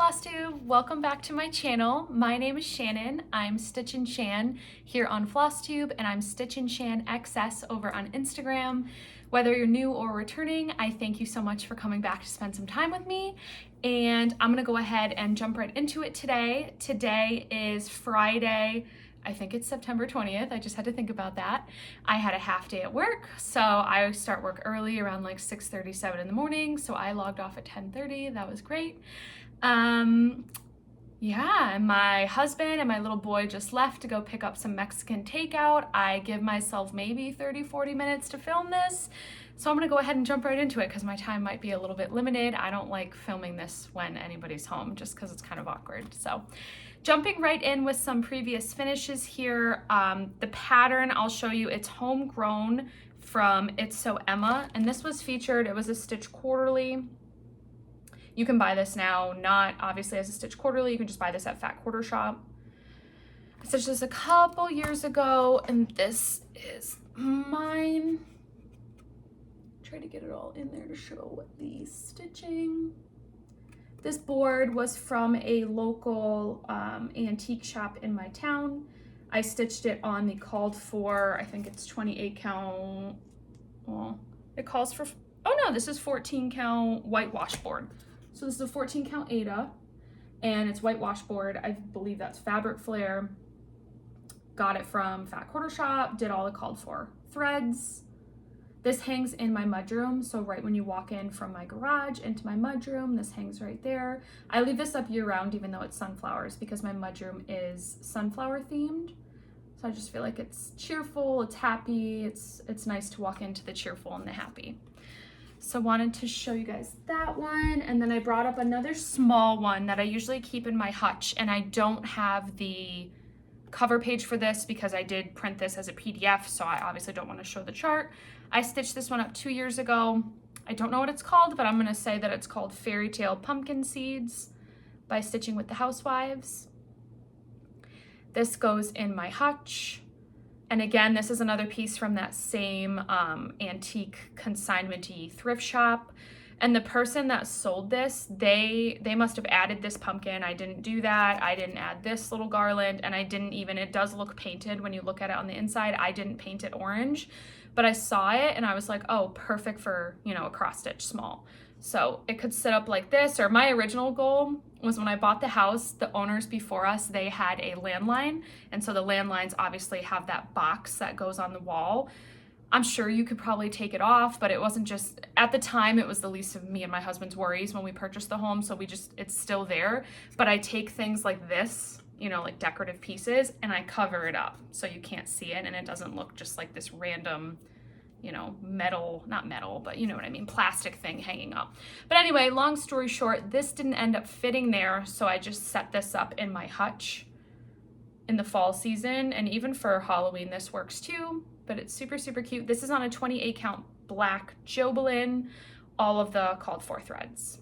Flosstube, welcome back to my channel. My name is Shannon. I'm Stitch and Shan here on Flosstube, and I'm stitchingshanxs over on Instagram. Whether you're new or returning, I thank you so much for coming back to spend some time with me. And I'm gonna go ahead and jump right into it today. Today is Friday. I think it's September 20th. I just had to think about that. I had a half day at work, so I start work early around like 6:37 in the morning. So I logged off at 10:30. That was great. Yeah, and my husband and my little boy just left to go pick up some Mexican takeout. I give myself maybe 30-40 minutes to film this. So I'm gonna go ahead and jump right into it because my time might be a little bit limited. I don't like filming this when anybody's home just because it's kind of awkward. So jumping right in with some previous finishes here. The pattern I'll show you, it's homegrown from It's So Emma, and this was featured, it was a Stitch Quarterly. You can buy this now, not obviously as a Stitch Quarterly, you can just buy this at Fat Quarter Shop. I stitched this a couple years ago, and this is mine. Try to get it all in there to show the stitching. This board was from a local antique shop in my town. I stitched it on the called for, I think it's 28 count, well, it calls for, oh no, this is 14 count whitewash board. So this is a 14 count Ada, and it's whitewash board. I believe that's Fabric Flare. Got it from Fat Quarter Shop, did all the called for threads. This hangs in my mudroom, so right when you walk in from my garage into my mudroom, this hangs right there. I leave this up year round even though it's sunflowers because my mudroom is sunflower themed. So I just feel like it's cheerful, it's happy, it's nice to walk into the cheerful and the happy. So wanted to show you guys that one, and then I brought up another small one that I usually keep in my hutch, and I don't have the cover page for this because I did print this as a PDF, so I obviously don't want to show the chart. I stitched this one up 2 years ago. I don't know what it's called, but I'm going to say that it's called Fairy Tale Pumpkin Seeds by Stitching with the Housewives. This goes in my hutch. And again, this is another piece from that same antique consignment-y thrift shop. And the person that sold this, they must have added this pumpkin. I didn't do that. I didn't add this little garland, and I didn't even, it does look painted when you look at it on the inside. I didn't paint it orange, but I saw it and I was like, oh, perfect for, you know, a cross stitch small. So it could sit up like this, or my original goal was when I bought the house, the owners before us, they had a landline. And so the landlines obviously have that box that goes on the wall. I'm sure you could probably take it off, but it wasn't just, at the time, it was the least of me and my husband's worries when we purchased the home. So it's still there. But I take things like this, you know, like decorative pieces, and I cover it up so you can't see it and it doesn't look just like this random, you know, metal, not metal, but you know what I mean, plastic thing hanging up. But anyway, long story short, this didn't end up fitting there, so I just set this up in my hutch in the fall season, and even for Halloween this works too, but it's super, super cute. This is on a 28 count black Jobelin, all of the called for threads.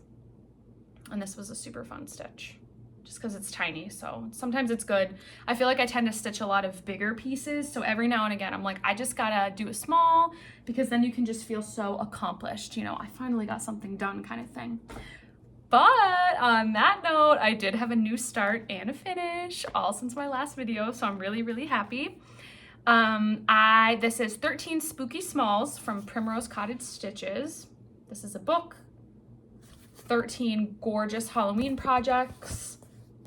And this was a super fun stitch, just because it's tiny, so sometimes it's good. I feel like I tend to stitch a lot of bigger pieces, so every now and again I'm like, I just gotta do a small, because then you can just feel so accomplished, you know, I finally got something done kind of thing. But on that note, I did have a new start and a finish, all since my last video, so I'm really, really happy. This is 13 Spooky Smalls from Primrose Cottage Stitches. This is a book, 13 gorgeous Halloween projects.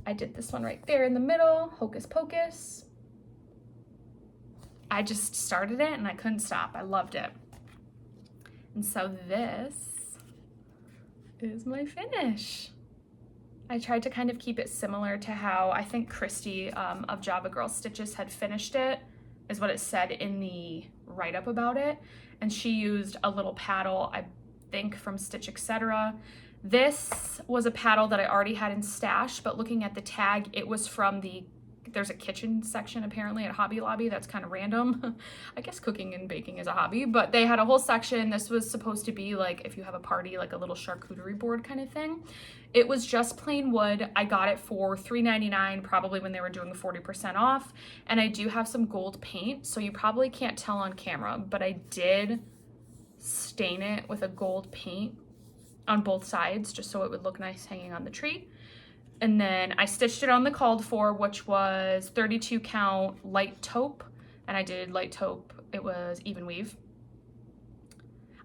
I did this one right there in the middle, Hocus Pocus. I just started it and I couldn't stop. I loved it. And so this is my finish. I tried to kind of keep it similar to how I think Christy of Java Girl Stitches had finished it, is what it said in the write-up about it. And she used a little paddle, I think from Stitch Etc. This was a paddle that I already had in stash, but looking at the tag, it was from there's a kitchen section apparently at Hobby Lobby. That's kind of random. I guess cooking and baking is a hobby, but they had a whole section. This was supposed to be like, if you have a party, like a little charcuterie board kind of thing. It was just plain wood. I got it for $3.99, probably when they were doing 40% off. And I do have some gold paint, so you probably can't tell on camera, but I did stain it with a gold paint on both sides just so it would look nice hanging on the tree. And then I stitched it on the called for, which was 32 count light taupe. And I did light taupe, it was even weave.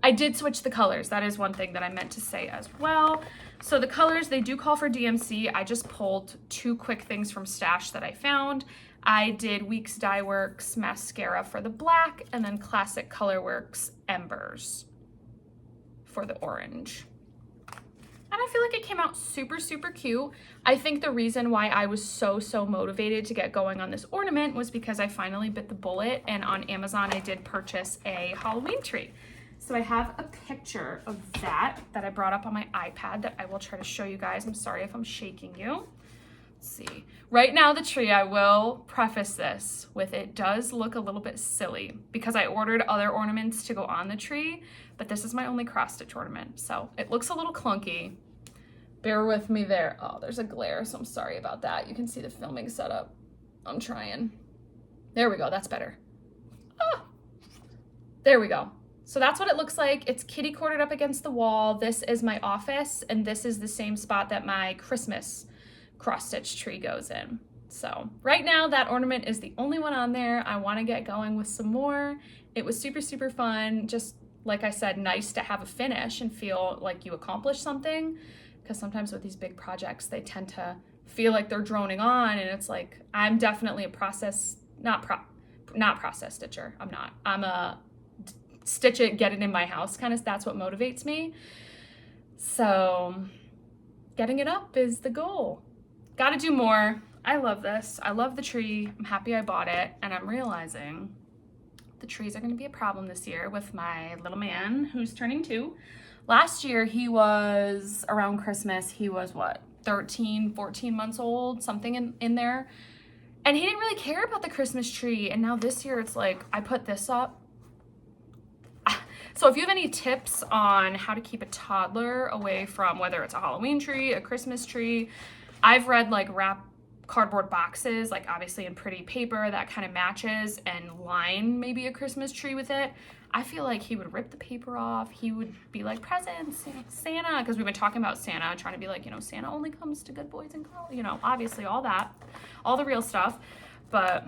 I did switch the colors. That is one thing that I meant to say as well. So the colors, they do call for DMC. I just pulled 2 quick things from Stash that I found. I did Weeks Dye Works Mascara for the black, and then Classic Colorworks Embers for the orange. And I feel like it came out super, super cute. I think the reason why I was so motivated to get going on this ornament was because I finally bit the bullet, and on Amazon I did purchase a Halloween tree. So I have a picture of that I brought up on my iPad that I will try to show you guys. I'm sorry if I'm shaking you. Let's see. Right now the tree, I will preface this with, it does look a little bit silly because I ordered other ornaments to go on the tree, but this is my only cross stitch ornament. So it looks a little clunky. Bear with me there. Oh, there's a glare, so I'm sorry about that. You can see the filming setup. I'm trying. There we go, that's better. Ah, there we go. So that's what it looks like. It's kitty corded up against the wall. This is my office, and this is the same spot that my Christmas cross-stitch tree goes in. So right now that ornament is the only one on there. I want to get going with some more. It was super, super fun. Just like I said, nice to have a finish and feel like you accomplished something, because sometimes with these big projects, they tend to feel like they're droning on, and it's like, I'm definitely a process, not process stitcher. I'm not. I'm a stitch it, get it in my house kind of, that's what motivates me. So getting it up is the goal. Got to do more. I love this. I love the tree. I'm happy I bought it, and I'm realizing the trees are going to be a problem this year with my little man who's turning 2. Last year he was, around Christmas, he was what, 13, 14 months old, something in there. And he didn't really care about the Christmas tree. And now this year it's like, I put this up. So if you have any tips on how to keep a toddler away from, whether it's a Halloween tree, a Christmas tree, I've read like wrap cardboard boxes, like obviously in pretty paper that kind of matches, and line maybe a Christmas tree with it. I feel like he would rip the paper off. He would be like, presents, Santa, because we've been talking about Santa, trying to be like, you know, Santa only comes to good boys and girls, you know, obviously all that, all the real stuff, but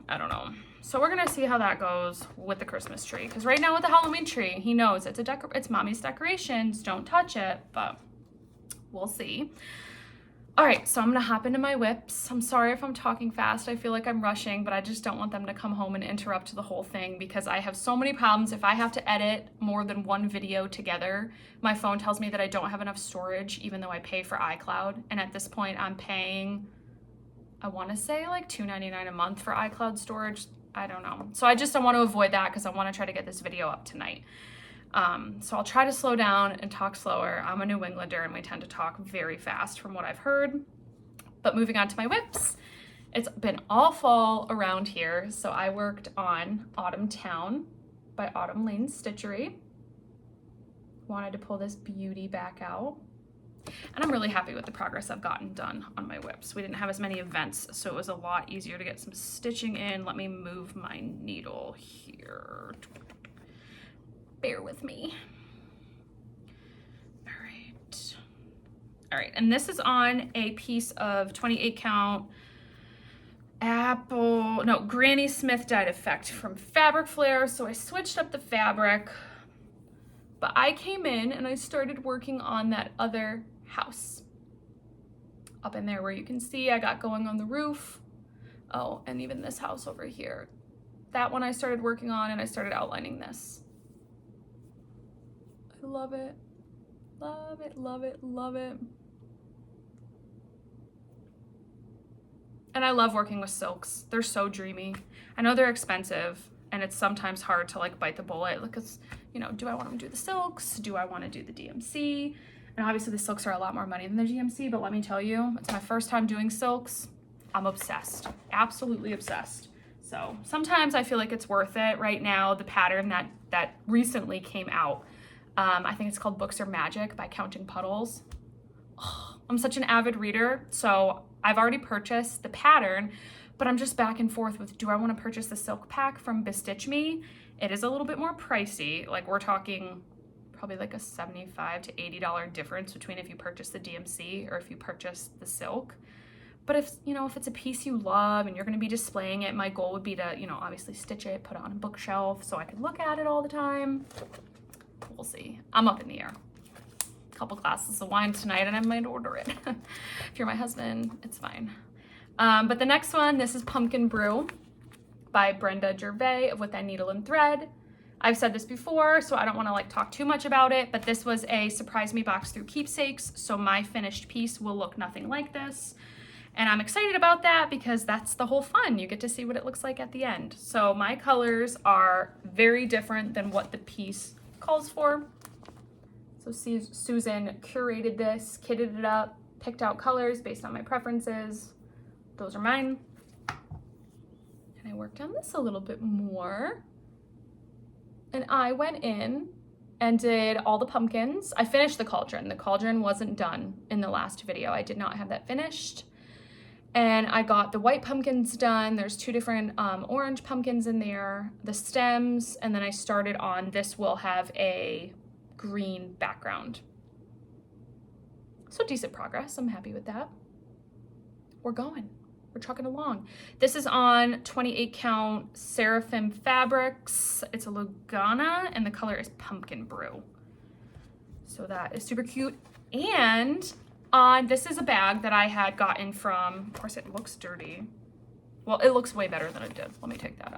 I don't know. So we're gonna see how that goes with the Christmas tree, because right now with the Halloween tree, he knows it's mommy's decorations, don't touch it, but we'll see. All right, so I'm gonna hop into my whips. I'm sorry if I'm talking fast. I feel like I'm rushing, but I just don't want them to come home and interrupt the whole thing, because I have so many problems. If I have to edit more than one video together, my phone tells me that I don't have enough storage, even though I pay for iCloud. And at this point I'm paying, I wanna say like $2.99 a month for iCloud storage. I don't know. So I want to avoid that, because I want to try to get this video up tonight. So I'll try to slow down and talk slower. I'm a New Englander and we tend to talk very fast from what I've heard. But moving on to my whips, it's been all fall around here. So I worked on Autumn Town by Autumn Lane Stitchery. Wanted to pull this beauty back out. And I'm really happy with the progress I've gotten done on my whips. We didn't have as many events, so it was a lot easier to get some stitching in. Let me move my needle here. Bear with me. All right, and this is on a piece of 28 count Granny Smith dyed effect from Fabric Flare. So I switched up the fabric, but I came in and I started working on that other house up in there where you can see I got going on the roof. Oh, and even this house over here. That one I started working on, and I started outlining this. I love it. Love it, love it, love it. And I love working with silks. They're so dreamy. I know they're expensive, and it's sometimes hard to like bite the bullet, because, you know, do I want to do the silks? Do I want to do the DMC? And obviously the silks are a lot more money than the GMC, but let me tell you, it's my first time doing silks. I'm obsessed, absolutely obsessed. So sometimes I feel like it's worth it. Right now, the pattern that recently came out, I think it's called Books Are Magic by Counting Puddles. Oh, I'm such an avid reader, so I've already purchased the pattern, but I'm just back and forth with, do I want to purchase the silk pack from Bestitch Me? It is a little bit more pricey. Like, we're talking probably like a $75 to $80 difference between if you purchase the DMC or if you purchase the silk. But if, you know, if it's a piece you love and you're going to be displaying it, my goal would be to, you know, obviously stitch it, put it on a bookshelf so I can look at it all the time. We'll see. I'm up in the air. A couple glasses of wine tonight and I might order it. If you're my husband, it's fine. But the next one, this is Pumpkin Brew by Brenda Gervais of With That Needle and Thread. I've said this before, so I don't want to like talk too much about it, but this was a surprise me box through Keepsakes, so my finished piece will look nothing like this. And I'm excited about that because that's the whole fun. You get to see what it looks like at the end. So my colors are very different than what the piece calls for. So Susan curated this, kitted it up, picked out colors based on my preferences. Those are mine. And I worked on this a little bit more. And I went in and did all the pumpkins. I finished the cauldron. The cauldron wasn't done in the last video. I did not have that finished. And I got the white pumpkins done. There's two different orange pumpkins in there, the stems, and then I started on, this will have a green background. So decent progress, I'm happy with that. We're going, we're trucking along. This is on 28 count Seraphim fabrics. It's a Lugana and the color is Pumpkin Brew. So that is super cute. And this is a bag that I had gotten from, of course it looks dirty. Well, it looks way better than it did. Let me take that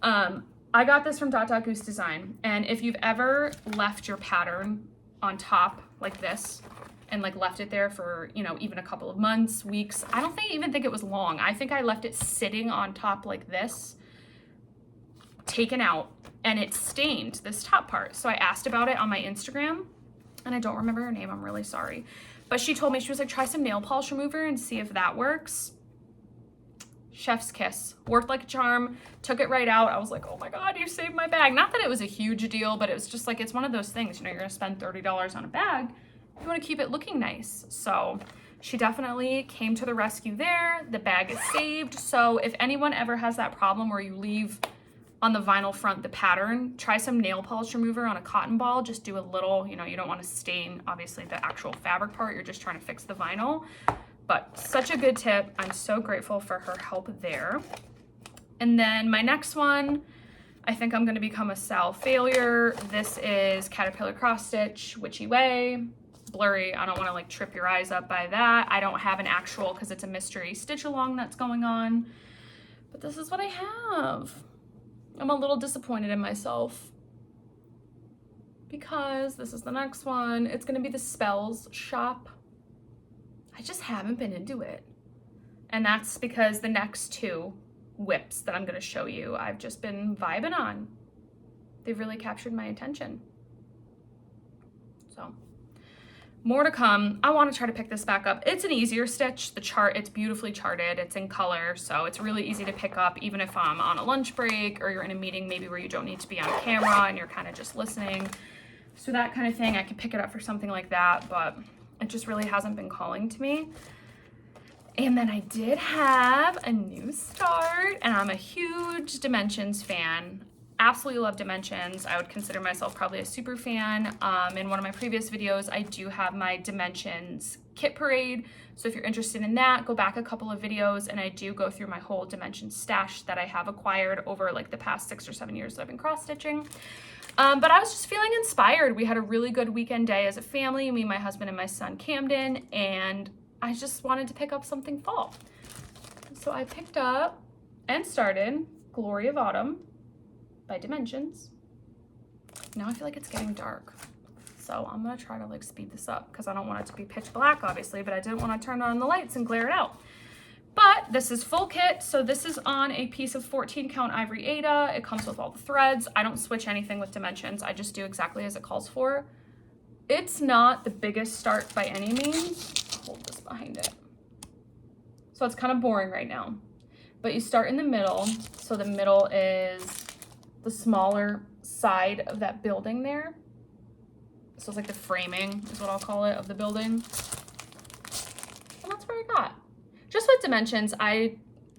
out. I got this from Goose Design. And if you've ever left your pattern on top like this and like left it there for, you know, even a couple of months, weeks, I don't even think it was long. I think I left it sitting on top like this, taken out, and it stained this top part. So I asked about it on my Instagram and I don't remember her name. I'm really sorry. But she told me, she was like, try some nail polish remover and see if that works. Chef's kiss. Worked like a charm. Took it right out. I was like, oh my God, you saved my bag. Not that it was a huge deal, but it was just like, it's one of those things, you know, you're gonna spend $30 on a bag. You wanna keep it looking nice. So she definitely came to the rescue there. The bag is saved. So if anyone ever has that problem where you leave on the vinyl front the pattern, try some nail polish remover on a cotton ball. Just do a little, you know, you don't want to stain obviously the actual fabric part, you're just trying to fix the vinyl. But such a good tip. I'm so grateful for her help there. And then my next one, I think I'm going to become a Sal failure. This is Caterpillar Cross Stitch Witchy Way. Blurry, I don't want to like trip your eyes up by that. I don't have an actual, because it's a mystery stitch along that's going on, but this is what I have. I'm a little disappointed in myself because this is the next one. It's gonna be the Spells shop. I just haven't been into it. And that's because the next two whips that I'm gonna show you, I've just been vibing on. They've really captured my attention. So, more to come. I want to try to pick this back up. It's an easier stitch. The chart, it's beautifully charted. It's in color, so it's really easy to pick up even if I'm on a lunch break or you're in a meeting maybe where you don't need to be on camera and you're kind of just listening. So that kind of thing, I could pick it up for something like that, but it just really hasn't been calling to me. And then I did have a new start, and I'm a huge Dimensions fan. Absolutely love Dimensions. I would consider myself probably a super fan. In one of my previous videos, I do have my Dimensions kit parade. So if you're interested in that, go back a couple of videos and I do go through my whole Dimensions stash that I have acquired over like the past 6 or 7 years that I've been cross stitching. But I was just feeling inspired. We had a really good weekend day as a family, me, my husband, and my son Camden, and I just wanted to pick up something fall. So I picked up and started Glory of Autumn by Dimensions. Now I feel like it's getting dark. So I'm gonna try to like speed this up because I don't want it to be pitch black obviously, but I didn't want to turn on the lights and glare it out. But this is full kit. So this is on a piece of 14 count Ivory Aida. It comes with all the threads. I don't switch anything with Dimensions. I just do exactly as it calls for. It's not the biggest start by any means. I'll hold this behind it. So it's kind of boring right now, but you start in the middle. So the middle is the smaller side of that building there. So it's like the framing is what I'll call it of the building. And that's where I got. Just with Dimensions,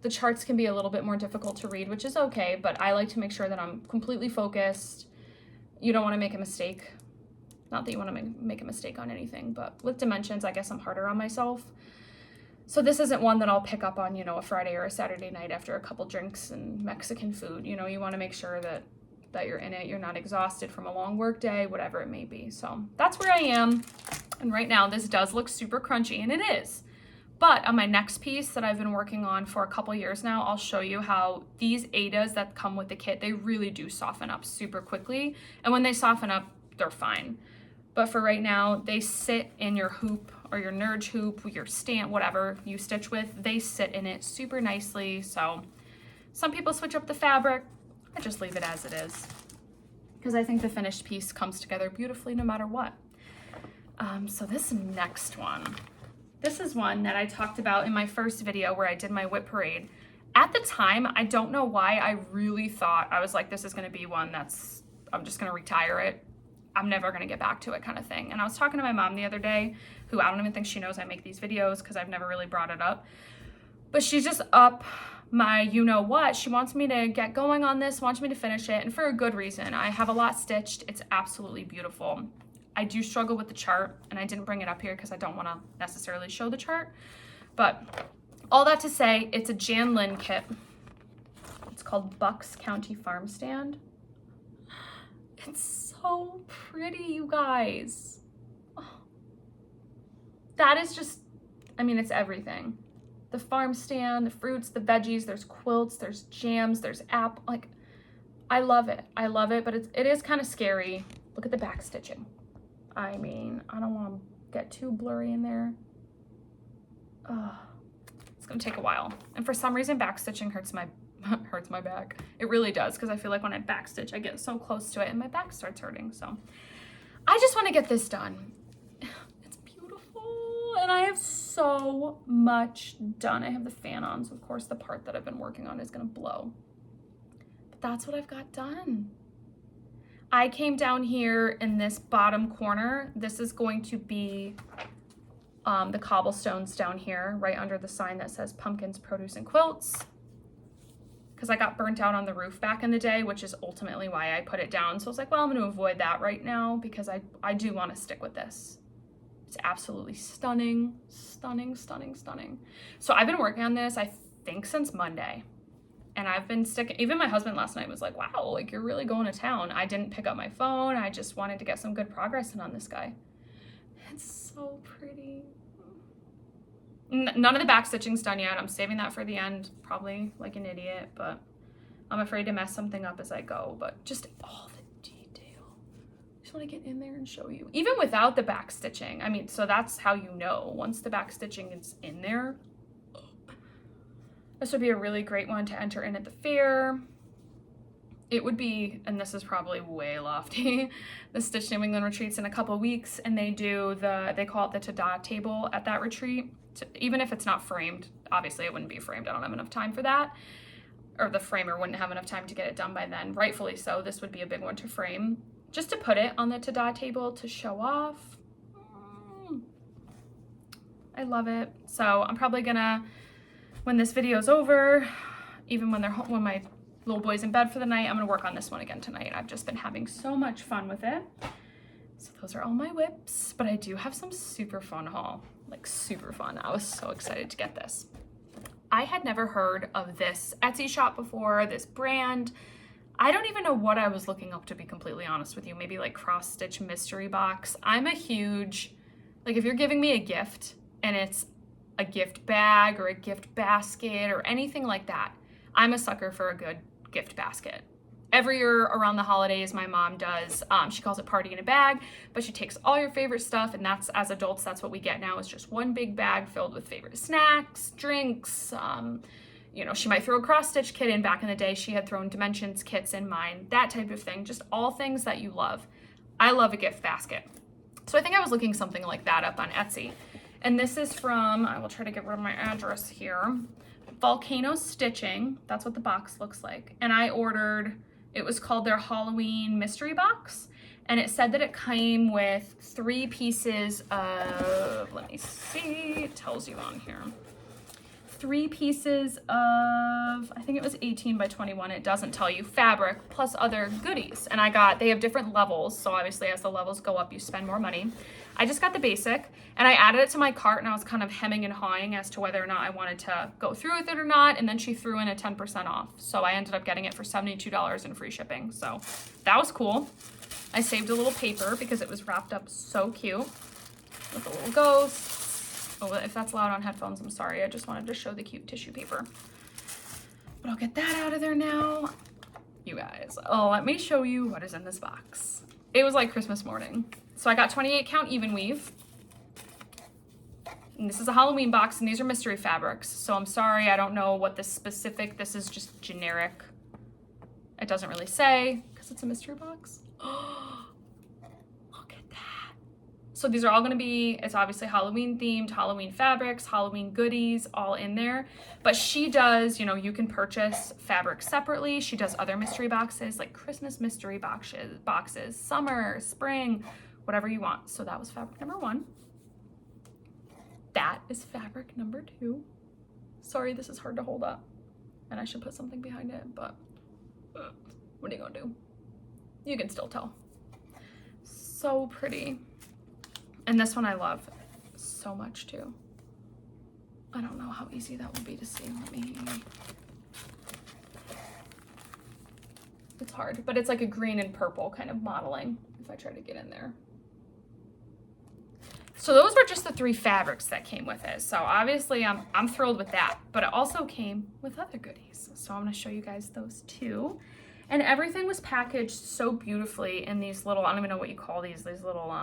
the charts can be a little bit more difficult to read, which is okay, but I like to make sure that I'm completely focused. You don't want to make a mistake. Not that you want to make a mistake on anything, but with dimensions, I guess I'm harder on myself. So this isn't one that I'll pick up on, you know, a Friday or a Saturday night after a couple drinks and Mexican food. You know, you want to make sure that you're in it, you're not exhausted from a long work day, whatever it may be. So that's where I am. And right now this does look super crunchy, and it is. But on my next piece that I've been working on for a couple years now, I'll show you how these Adas that come with the kit, they really do soften up super quickly. And when they soften up, they're fine. But for right now, they sit in your hoop or your nurge hoop, your stand, whatever you stitch with, they sit in it super nicely. So some people switch up the fabric. I just leave it as it is because I think the finished piece comes together beautifully no matter what. So this next one, this is one that I talked about in my first video where I did my whip parade. At the time, I don't know why, I really thought, I was like, this is gonna be one that's, I'm just gonna retire it. I'm never gonna get back to it kind of thing. And I was talking to my mom the other day, who I don't even think she knows I make these videos because I've never really brought it up. But she's just up my you-know-what. She wants me to get going on this, wants me to finish it, and for a good reason. I have a lot stitched. It's absolutely beautiful. I do struggle with the chart, and I didn't bring it up here because I don't want to necessarily show the chart. But all that to say, it's a Janlynn kit. It's called Bucks County Farm Stand. It's so pretty, you guys. Oh. That is just, I mean, it's everything. The farm stand, the fruits, the veggies, there's quilts, there's jams, there's apple, like, I love it. I love it, but it is kind of scary. Look at the back stitching. I mean, I don't want to get too blurry in there. It's gonna take a while. And for some reason, back stitching hurts my back. It really does, because I feel like when I back stitch, I get so close to it and my back starts hurting. So I just want to get this done. It's beautiful, and I have so much done. I have the fan on, so of course the part that I've been working on is gonna blow. But that's what I've got done. I came down here in this bottom corner. This is going to be the cobblestones down here, right under the sign that says Pumpkins, Produce, and Quilts. Because I got burnt out on the roof back in the day, which is ultimately why I put it down. So I was like, well, I'm going to avoid that right now because I do want to stick with this. It's absolutely stunning, stunning, stunning, stunning. So I've been working on this, I think, since Monday. And I've been sticking, even my husband last night was like, wow, like you're really going to town. I didn't pick up my phone. I just wanted to get some good progress in on this guy. It's so pretty. None of the back stitching's done yet. I'm saving that for the end, probably like an idiot, but I'm afraid to mess something up as I go. But just all the detail. I just want to get in there and show you. Even without the back stitching. I mean, so that's how you know. Once the back stitching is in there, this would be a really great one to enter in at the fair. It would be, and this is probably way lofty, the Stitch New England retreats in a couple weeks, and they do they call it the ta-da table at that retreat. Even if it's not framed, obviously it wouldn't be framed. I don't have enough time for that. Or the framer wouldn't have enough time to get it done by then. Rightfully so, this would be a big one to frame. Just to put it on the ta-da table to show off. I love it. So I'm probably gonna, when this video's over, even when when my little boy's in bed for the night, I'm gonna work on this one again tonight. I've just been having so much fun with it. So those are all my whips, but I do have some super fun haul, like super fun. I was so excited to get this. I had never heard of this Etsy shop before, this brand. I don't even know what I was looking up, to be completely honest with you. Maybe like cross stitch mystery box. I'm a huge, like if you're giving me a gift and it's a gift bag or a gift basket or anything like that, I'm a sucker for a good gift basket. Every year around the holidays, my mom does, she calls it party in a bag, but she takes all your favorite stuff, and that's, as adults, that's what we get now, is just one big bag filled with favorite snacks, drinks, you know, she might throw a cross-stitch kit in. Back in the day, she had thrown dimensions kits in mine, that type of thing, just all things that you love. I love a gift basket. So I think I was looking something like that up on Etsy. And this is from, I will try to get rid of my address here, Volcano Stitching. That's what the box looks like. And I ordered, it was called their Halloween mystery box. And it said that it came with 3 pieces of, let me see, it tells you on here. 3 pieces of, I think it was 18 by 21, it doesn't tell you, fabric plus other goodies. And they have different levels, so obviously as the levels go up, you spend more money. I just got the basic, and I added it to my cart, and I was kind of hemming and hawing as to whether or not I wanted to go through with it or not, and then she threw in a 10% off. So I ended up getting it for $72 in free shipping, so that was cool. I saved a little paper because it was wrapped up so cute with a little ghost. Oh, if that's loud on headphones, I'm sorry. I just wanted to show the cute tissue paper. But I'll get that out of there now. You guys, let me show you what is in this box. It was like Christmas morning. So I got 28 count even weave. And this is a Halloween box, and these are mystery fabrics. So I'm sorry, I don't know what this is just generic. It doesn't really say, because it's a mystery box. Look at that. So these are all gonna be, it's obviously Halloween themed, Halloween fabrics, Halloween goodies, all in there. But she does, you can purchase fabric separately. She does other mystery boxes, like Christmas mystery boxes, summer, spring, whatever you want. So that was fabric number 1. That is fabric number 2. Sorry, this is hard to hold up. And I should put something behind it, but what are you gonna do? You can still tell. So pretty. And this one I love so much too. I don't know how easy that will be to see. It's hard, but it's like a green and purple kind of modeling if I try to get in there. So those were just the 3 fabrics that came with it. So obviously I'm thrilled with that, but it also came with other goodies. So I'm gonna show you guys those too. And everything was packaged so beautifully in these little, I don't even know what you call these little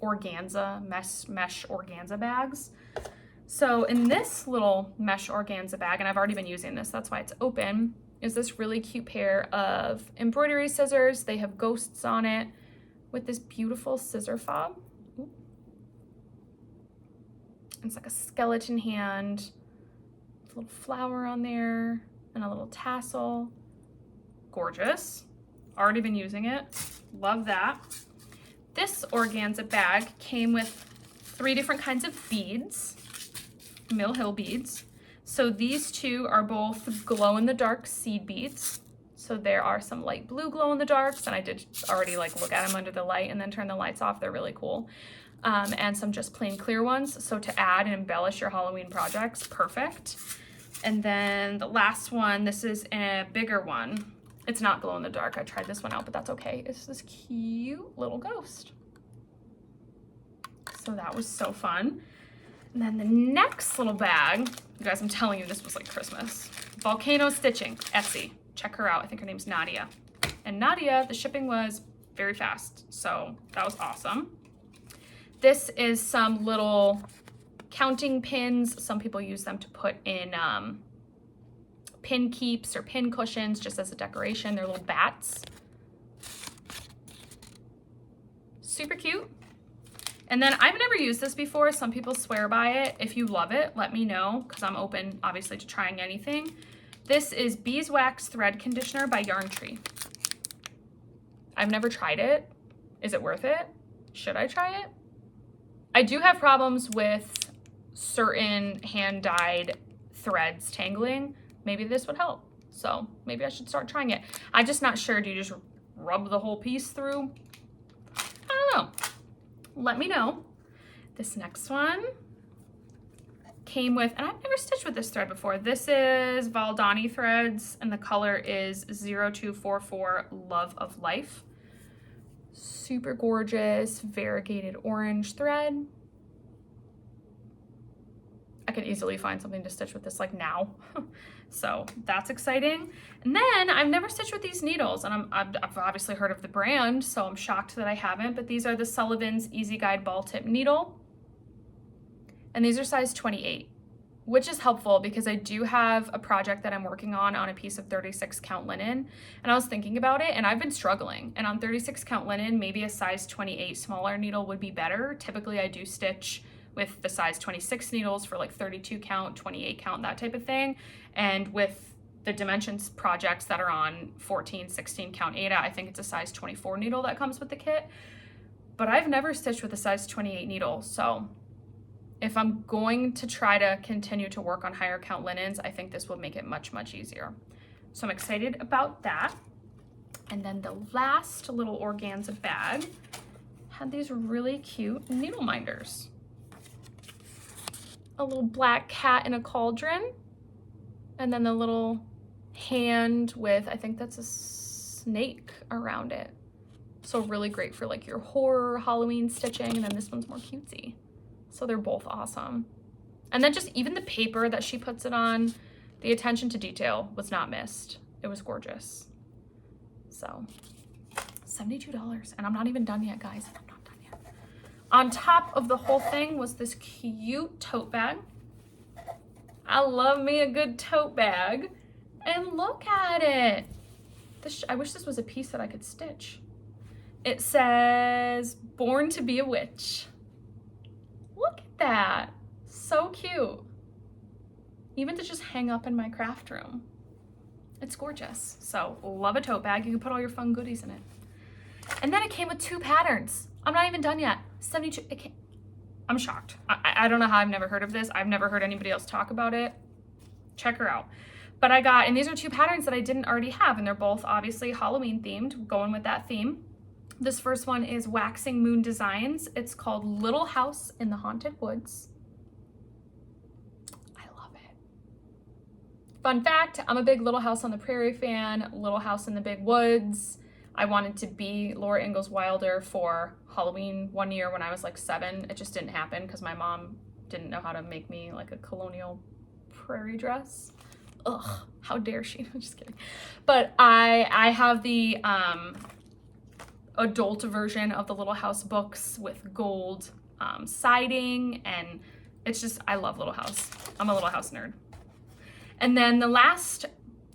organza, mesh organza bags. So in this little mesh organza bag, and I've already been using this, that's why it's open, is this really cute pair of embroidery scissors. They have ghosts on it with this beautiful scissor fob. It's like a skeleton hand, with a little flower on there, and a little tassel. Gorgeous. Already been using it. Love that. This organza bag came with 3 different kinds of beads, Mill Hill beads. So these 2 are both glow-in-the-dark seed beads. So there are some light blue glow-in-the-darks, and I did already look at them under the light and then turn the lights off. They're really cool. And some just plain clear ones. So to add and embellish your Halloween projects, perfect. And then the last one, this is a bigger one. It's not glow in the dark. I tried this one out, but that's okay. It's this cute little ghost. So that was so fun. And then the next little bag, you guys, I'm telling you, this was like Christmas. Volcano Stitching, Etsy. Check her out. I think her name's Nadia. And Nadia, the shipping was very fast. So that was awesome. This is some little counting pins. Some people use them to put in pin keeps or pin cushions just as a decoration. They're little bats. Super cute. And then I've never used this before. Some people swear by it. If you love it, let me know, because I'm open, obviously, to trying anything. This is Beeswax Thread Conditioner by Yarn Tree. I've never tried it. Is it worth it? Should I try it? I do have problems with certain hand-dyed threads tangling. Maybe this would help. So maybe I should start trying it. I'm just not sure. Do you just rub the whole piece through? I don't know. Let me know. This next one came with, and I've never stitched with this thread before. This is Valdani threads, and the color is 0244 Love of Life. Super gorgeous, variegated orange thread. I could easily find something to stitch with this like now. So that's exciting. And then I've never stitched with these needles, and I've obviously heard of the brand, so I'm shocked that I haven't, but these are the Sullivan's Easy Guide Ball Tip Needle. And these are size 28, which is helpful because I do have a project that I'm working on a piece of 36 count linen, and I was thinking about it and I've been struggling. And on 36 count linen, maybe a size 28 smaller needle would be better. Typically I do stitch with the size 26 needles for like 32 count, 28 count, that type of thing. And with the dimensions projects that are on 14, 16 count Ada, I think it's a size 24 needle that comes with the kit. But I've never stitched with a size 28 needle, so if I'm going to try to continue to work on higher count linens, I think this will make it much, much easier. So I'm excited about that. And then the last little organza bag had these really cute needle minders. A little black cat in a cauldron, and then the little hand with, I think that's a snake around it. So really great for like your horror Halloween stitching, and then this one's more cutesy. So they're both awesome. And then just even the paper that she puts it on, the attention to detail was not missed. It was gorgeous. So $72, and I'm not even done yet, guys. I'm not done yet. On top of the whole thing was this cute tote bag. I love me a good tote bag. And look at it. I wish this was a piece that I could stitch. It says, "Born to be a witch." Look at that. So cute. Even to just hang up in my craft room. It's gorgeous. So love a tote bag. You can put all your fun goodies in it. And then it came with 2 patterns. I'm not even done yet. 72. I'm shocked. I don't know how I've never heard of this. I've never heard anybody else talk about it. Check her out. But I got, and these are 2 patterns that I didn't already have, and they're both obviously Halloween themed, going with that theme. This first one is Waxing Moon Designs. It's called Little House in the Haunted Woods. Fun fact, I'm a big Little House on the Prairie fan, Little House in the Big Woods. I wanted to be Laura Ingalls Wilder for Halloween one year when I was like 7. It just didn't happen because my mom didn't know how to make me like a colonial prairie dress. Ugh, how dare she? I'm just kidding. But I have the adult version of the Little House books with gold siding, and it's just, I love Little House. I'm a Little House nerd. And then the last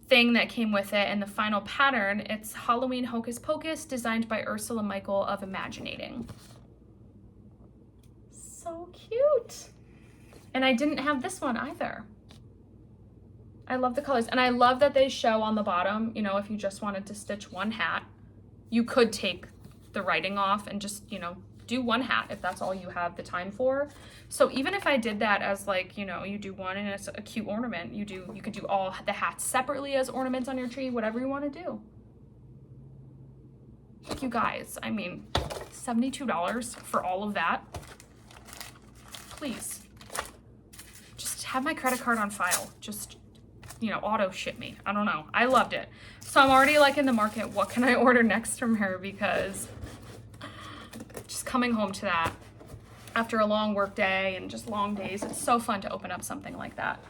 thing that came with it and the final pattern, it's Halloween Hocus Pocus, designed by Ursula Michael of Imaginating. So cute. And I didn't have this one either. I love the colors. And I love that they show on the bottom, you know, if you just wanted to stitch one hat, you could take the writing off and just, you know, do one hat if that's all you have the time for. So even if I did that as like, you know, you do one and it's a cute ornament, you could do all the hats separately as ornaments on your tree, whatever you want to do. You guys, I mean, $72 for all of that. Please, just have my credit card on file. Just, you know, auto ship me. I don't know. I loved it. So I'm already like in the market. What can I order next from her? Because just coming home to that after a long work day and just long days, it's so fun to open up something like that.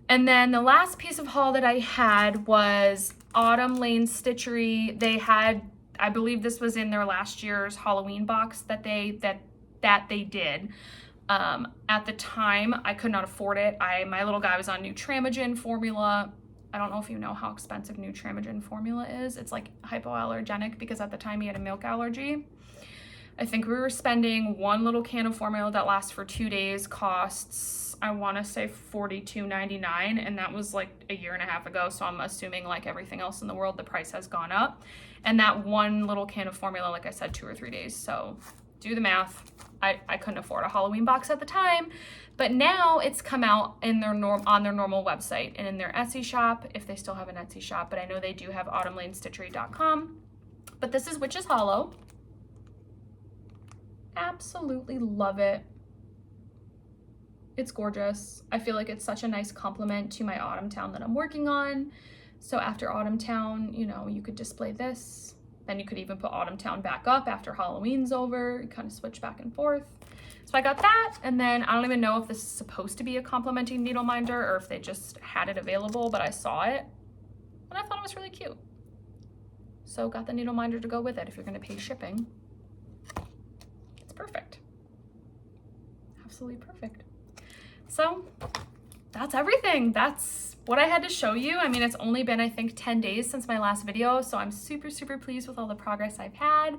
And then the last piece of haul that I had was Autumn Lane Stitchery. They had, I believe this was in their last year's Halloween box that they did. At the time, I could not afford it. My little guy was on Nutramigen formula. I don't know if you know how expensive Nutramigen formula is. It's like hypoallergenic because at the time he had a milk allergy. I think we were spending one little can of formula that lasts for 2 days, costs, I want to say $42.99, and that was like a year and a half ago, so I'm assuming like everything else in the world, the price has gone up. And that one little can of formula, like I said, 2 or 3 days, so do the math. I couldn't afford a Halloween box at the time, but now it's come out in their on their normal website and in their Etsy shop, if they still have an Etsy shop, but I know they do have autumnlanestitchery.com. But this is Witch's Hollow. Absolutely love it. It's gorgeous. I feel like it's such a nice complement to my Autumn Town that I'm working on. So after Autumn Town, you know, you could display this. Then you could even put Autumn Town back up after Halloween's over. You kind of switch back and forth. So I got that, and then I don't even know if this is supposed to be a complementing needle minder or if they just had it available, but I saw it and I thought it was really cute. So got the needle minder to go with it if you're gonna pay shipping. It's perfect. Absolutely perfect. So that's everything. That's what I had to show you. I mean, it's only been, I think, 10 days since my last video, so I'm super, super pleased with all the progress I've had.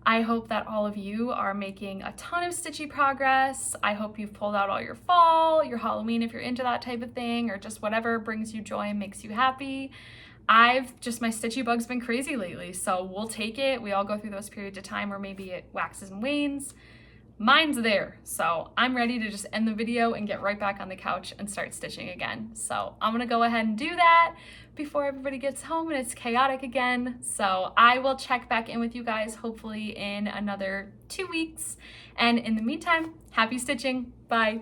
I hope that all of you are making a ton of stitchy progress. I hope you've pulled out all your fall, your Halloween if you're into that type of thing, or just whatever brings you joy and makes you happy. My stitchy bug's been crazy lately, so we'll take it. We all go through those periods of time where maybe it waxes and wanes. mine's there. So I'm ready to just end the video and get right back on the couch and start stitching again. So I'm gonna go ahead and do that before everybody gets home and it's chaotic again. So I will check back in with you guys hopefully in another 2 weeks. And in the meantime, happy stitching. Bye.